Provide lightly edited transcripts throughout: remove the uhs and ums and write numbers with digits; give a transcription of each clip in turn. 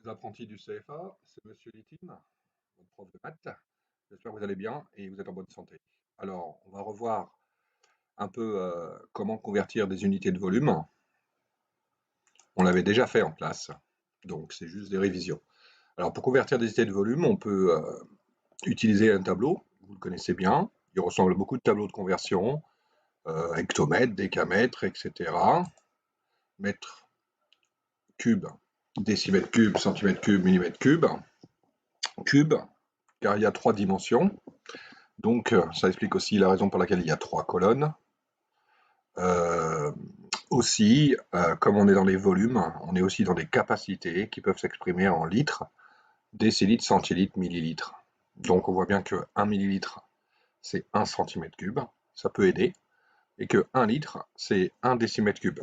Les apprentis du CFA, c'est Monsieur Littin, votre prof de maths. J'espère que vous allez bien et vous êtes en bonne santé. Alors, on va revoir un peu comment convertir des unités de volume. On l'avait déjà fait en classe, donc c'est juste des révisions. Alors, pour convertir des unités de volume, on peut utiliser un tableau, vous le connaissez bien. Il ressemble à beaucoup de tableaux de conversion, hectomètre, décamètre, etc. Mètre cube, décimètre cube, centimètre cube, millimètre cube. Cube, car il y a 3 dimensions. Donc, ça explique aussi la raison pour laquelle il y a 3 colonnes. Aussi, comme on est dans les volumes, on est aussi dans des capacités qui peuvent s'exprimer en litres, décilitres, centilitres, millilitres. Donc, on voit bien que 1 millilitre, c'est 1 centimètre cube, ça peut aider, et que 1 litre, c'est 1 décimètre cube.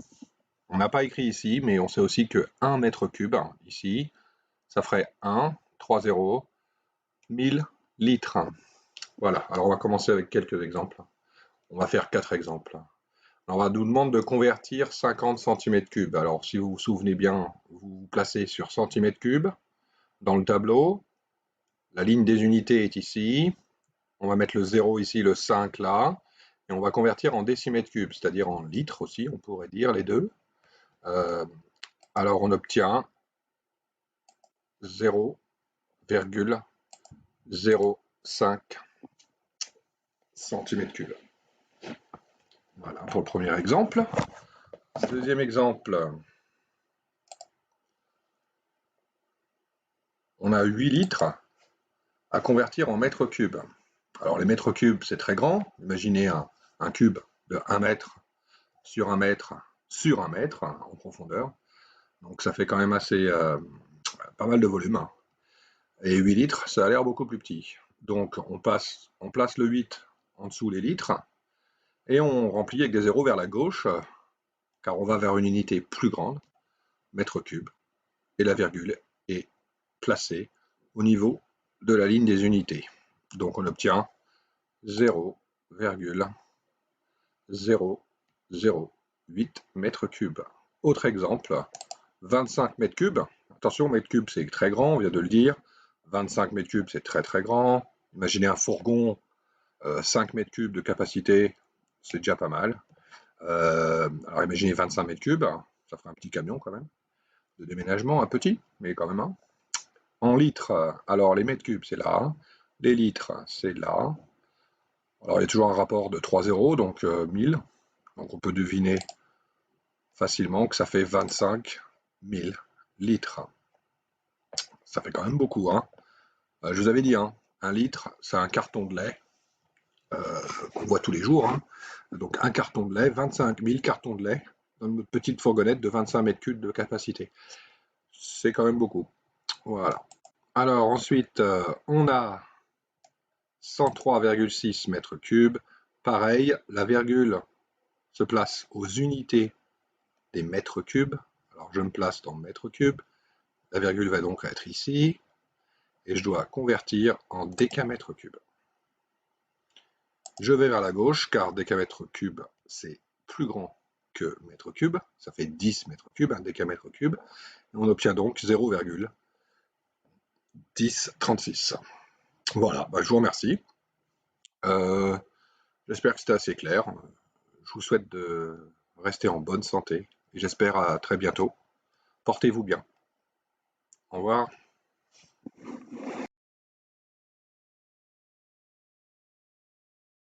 On n'a pas écrit ici, mais on sait aussi que 1 mètre cube, ici, ça ferait 1, 3 zéros, 1000 litres. Voilà, alors on va commencer avec quelques exemples. On va faire 4 exemples. Alors, on nous demande de convertir 50 cm3. Alors, si vous vous souvenez bien, vous vous placez sur cm3 dans le tableau. La ligne des unités est ici. On va mettre le 0 ici, le 5 là. Et on va convertir en décimètre-cube, c'est-à-dire en litres aussi, on pourrait dire les deux. Alors, on obtient 0,05 cm3. Voilà pour le premier exemple. Deuxième exemple. On a 8 litres à convertir en mètres cubes. Alors les mètres cubes, c'est très grand. Imaginez un cube de 1 mètre sur 1 mètre sur 1 mètre en profondeur. Donc ça fait quand même assez pas mal de volume. Et 8 litres, ça a l'air beaucoup plus petit. Donc on place le 8 en dessous les litres et on remplit avec des zéros vers la gauche, car on va vers une unité plus grande, mètre cube, et la virgule est placée au niveau de la ligne des unités. Donc on obtient 0,008 mètres cubes. Autre exemple, 25 mètres cubes. Attention, mètre cube c'est très grand, on vient de le dire. 25 mètres cubes c'est très très grand. Imaginez un fourgon, 5 mètres cubes de capacité, c'est déjà pas mal. Alors imaginez 25 mètres cubes, ça ferait un petit camion quand même, de déménagement, un petit, mais quand même un. En litres, alors les mètres cubes c'est là, les litres c'est là. Alors il y a toujours un rapport de 3 zéros, donc 1000. Donc on peut deviner facilement que ça fait 25 000 litres. Ça fait quand même beaucoup, hein. Je vous avais dit, hein, un litre, c'est un carton de lait qu'on voit tous les jours. Hein. Donc un carton de lait, 25 000 cartons de lait dans notre petite fourgonnette de 25 mètres cubes de capacité. C'est quand même beaucoup. Voilà. Alors ensuite, on a 103,6 mètres cubes. Pareil, la virgule se place aux unités des mètres cubes. Alors je me place dans mètres cubes. La virgule va donc être ici. Et je dois convertir en décamètre cube. Je vais vers la gauche, car décamètre cube, c'est plus grand que mètre cube. Ça fait 10 mètres cubes, un décamètre cube. Et on obtient donc 0,1036. Voilà, je vous remercie. J'espère que c'était assez clair. Je vous souhaite de rester en bonne santé. Et j'espère à très bientôt. Portez-vous bien. Au revoir.